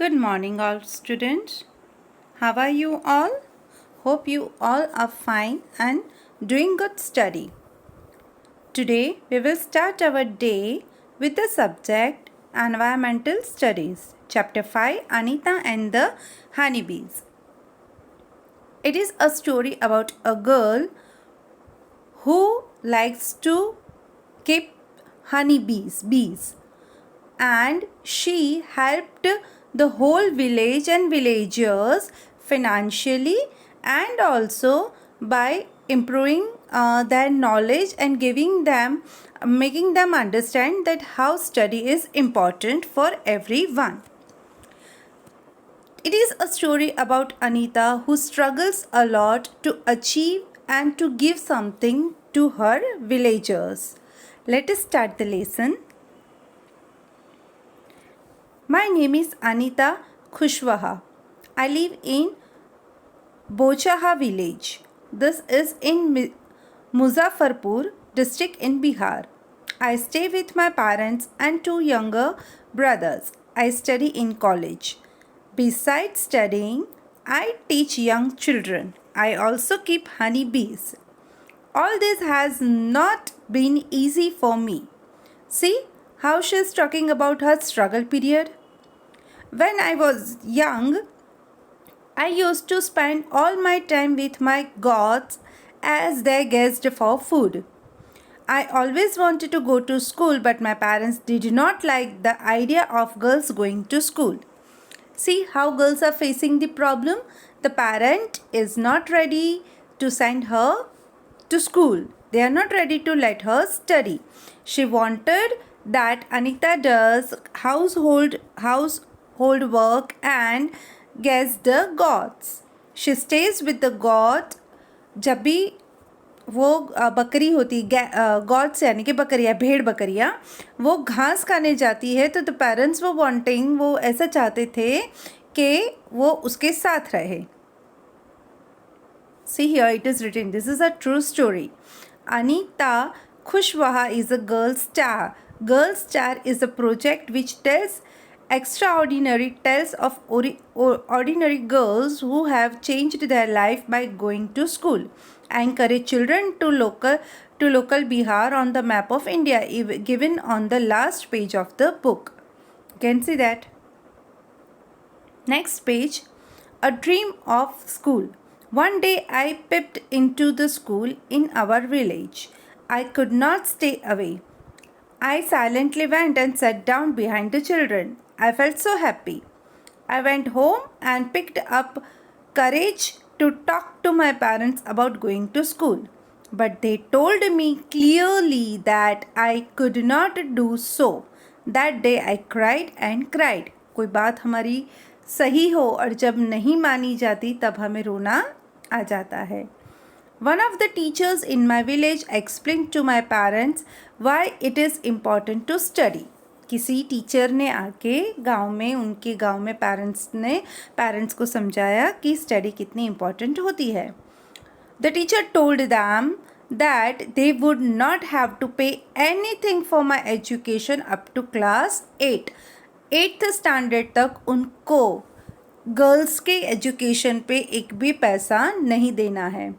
Good morning, all students. How are you all? Hope you all are fine and doing good study. Today we will start our day with the subject Environmental Studies, Chapter 5 Anita and the Honeybees. It is a story about a girl who likes to keep bees, and she helped the whole village and villagers financially and also by improving their knowledge and making them understand that how study is important for everyone. It is a story about Anita who struggles a lot to achieve and to give something to her villagers. Let us start the lesson. My name is Anita Khushwaha. I live in Bochaha village. This is in Muzaffarpur district in Bihar. I stay with my parents and two younger brothers. I study in college. Besides studying, I teach young children. I also keep honeybees. All this has not been easy for me. See how she is talking about her struggle period? When I was young, I used to spend all my time with my goats as their guest for food. I always wanted to go to school, but my parents did not like the idea of girls going to school. See how girls are facing the problem? The parent is not ready to send her to school. They are not ready to let her study. She wanted that Anita does household work and gets the goats. She stays with the goat. जब भी वो बकरी होती God's यानी कि बकरियाँ भेड़ बकरियाँ वो घास खाने जाती है तो द पेरेंट्स वो ऐसा चाहते थे कि वो उसके साथ रहे. See here it is written, this is a true story. Anita Khushwaha is a girl star. Girl Star is a project which tells extraordinary tales of ordinary girls who have changed their life by going to school. I encourage children to local Bihar on the map of India given on the last page of the book. You can see that. Next page, a dream of school. One day I peeped into the school in our village. I could not stay away. I silently went and sat down behind the children. I felt so happy. I went home and picked up courage to talk to my parents about going to school. But they told me clearly that I could not do so. That day I cried and cried. कोई बात हमारी सही हो और जब नहीं मानी जाती तब हमें रोना आ जाता है. One of the teachers in my village explained to my parents why it is important to study. किसी टीचर ने आके उनके गांव में पेरेंट्स को समझाया कि स्टडी कितनी इम्पॉर्टेंट होती है. The teacher told them that they would not have to pay anything for my education up to class 8. 8th standard तक उनको गर्ल्स के एजुकेशन पे एक भी पैसा नहीं देना है.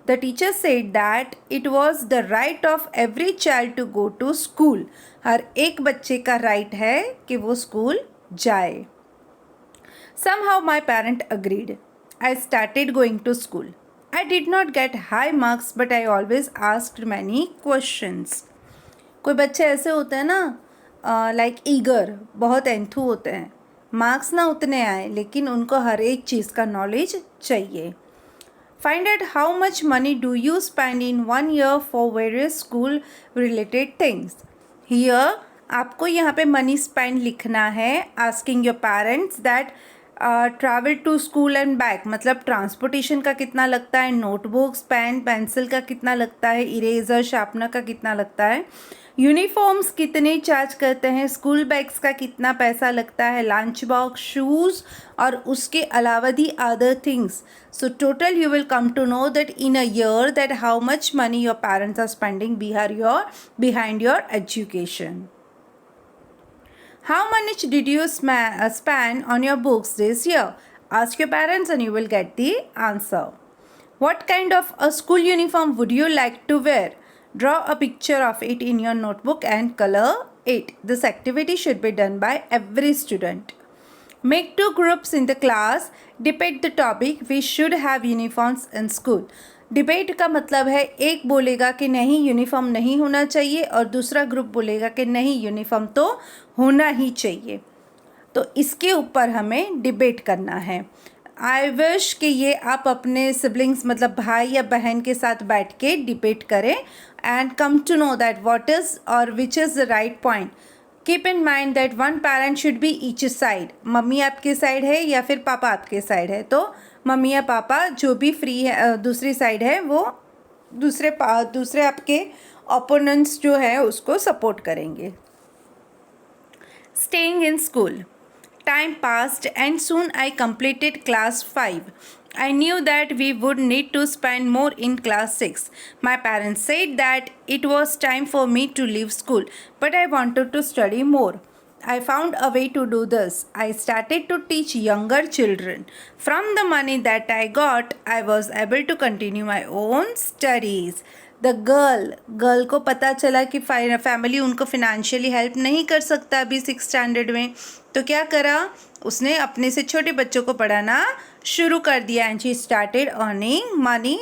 The teacher said that it was the right of every child to go to school. हर एक बच्चे का राइट है कि वो स्कूल जाए. Somehow my parent agreed. I started going to school. I did not get high marks, but I always asked many questions. कोई बच्चे ऐसे होते हैं ना लाइक ईगर, बहुत एंथू होते हैं. मार्क्स ना उतने आए लेकिन उनको हर एक चीज़ का नॉलेज चाहिए. Find out how much money do you spend in 1 year for various school related things. Here आपको यहाँ पे money spend लिखना है. Asking your parents that travel to school and back मतलब ट्रांसपोर्टेशन का कितना लगता है, नोटबुक्स पेन पेंसिल का कितना लगता है, इरेजर शार्पनर का कितना लगता है, यूनिफॉर्म्स कितने चार्ज करते हैं, स्कूल बैग्स का कितना पैसा लगता है, लंच बॉक्स, शूज़ और उसके अलावा the other things. So total you will come to know that in a year that how much money your parents are spending behind your education. How much did you spend on your books this year? Ask your parents and you will get the answer. What kind of a school uniform would you like to wear? Draw a picture of it in your notebook and color it. This activity should be done by every student. Make two groups in the class. Debate the topic. We should have uniforms in school. Debate का मतलब है एक बोलेगा कि नहीं uniform नहीं होना चाहिए और दूसरा ग्रुप बोलेगा कि नहीं यूनिफॉर्म तो होना ही चाहिए. तो इसके ऊपर हमें डिबेट करना है. आई विश कि ये आप अपने सिबलिंग्स मतलब भाई या बहन के साथ बैठ के डिबेट करें and come to know that what is और which is the right point. Keep in mind that one parent should be each side. Mummy आपके साइड है या फिर पापा आपके साइड है, तो मम्मी या पापा जो भी फ्री है दूसरी साइड है वो दूसरे आपके ओपोनेंट्स जो है उसको सपोर्ट करेंगे. Staying in school. Time passed and soon I completed class 5. I knew that we would need to spend more in class 6. My parents said that it was time for me to leave school, but I wanted to study more. I found a way to do this. I started to teach younger children. From the money that I got, I was able to continue my own studies. The girl को पता चला कि family उनको financially help नहीं कर सकता अभी 6th standard में, तो क्या करा उसने अपने से छोटे बच्चों को पढ़ाना शुरू कर दिया. And she started earning money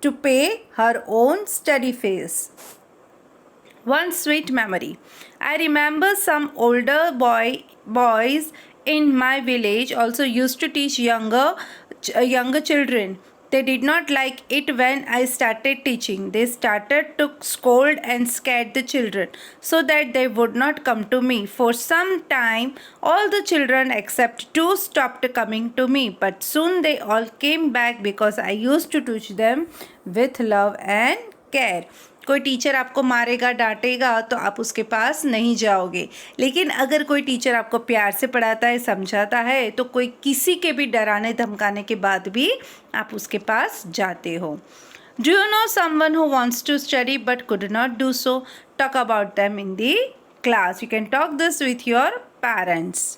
to pay her own study fees. One sweet memory. I remember some older boys in my village also used to teach younger children. They did not like it when I started teaching. They started to scold and scared the children so that they would not come to me. For some time, all the children except 2 stopped coming to me. But soon they all came back because I used to teach them with love and care. कोई teacher आपको मारेगा डांटेगा तो आप उसके पास नहीं जाओगे, लेकिन अगर कोई टीचर आपको प्यार से पढ़ाता है समझाता है तो कोई किसी के भी डराने धमकाने के बाद भी आप उसके पास जाते हो. Do you know someone who wants to study but could not do so? Talk about them in the class. You can talk this with your parents.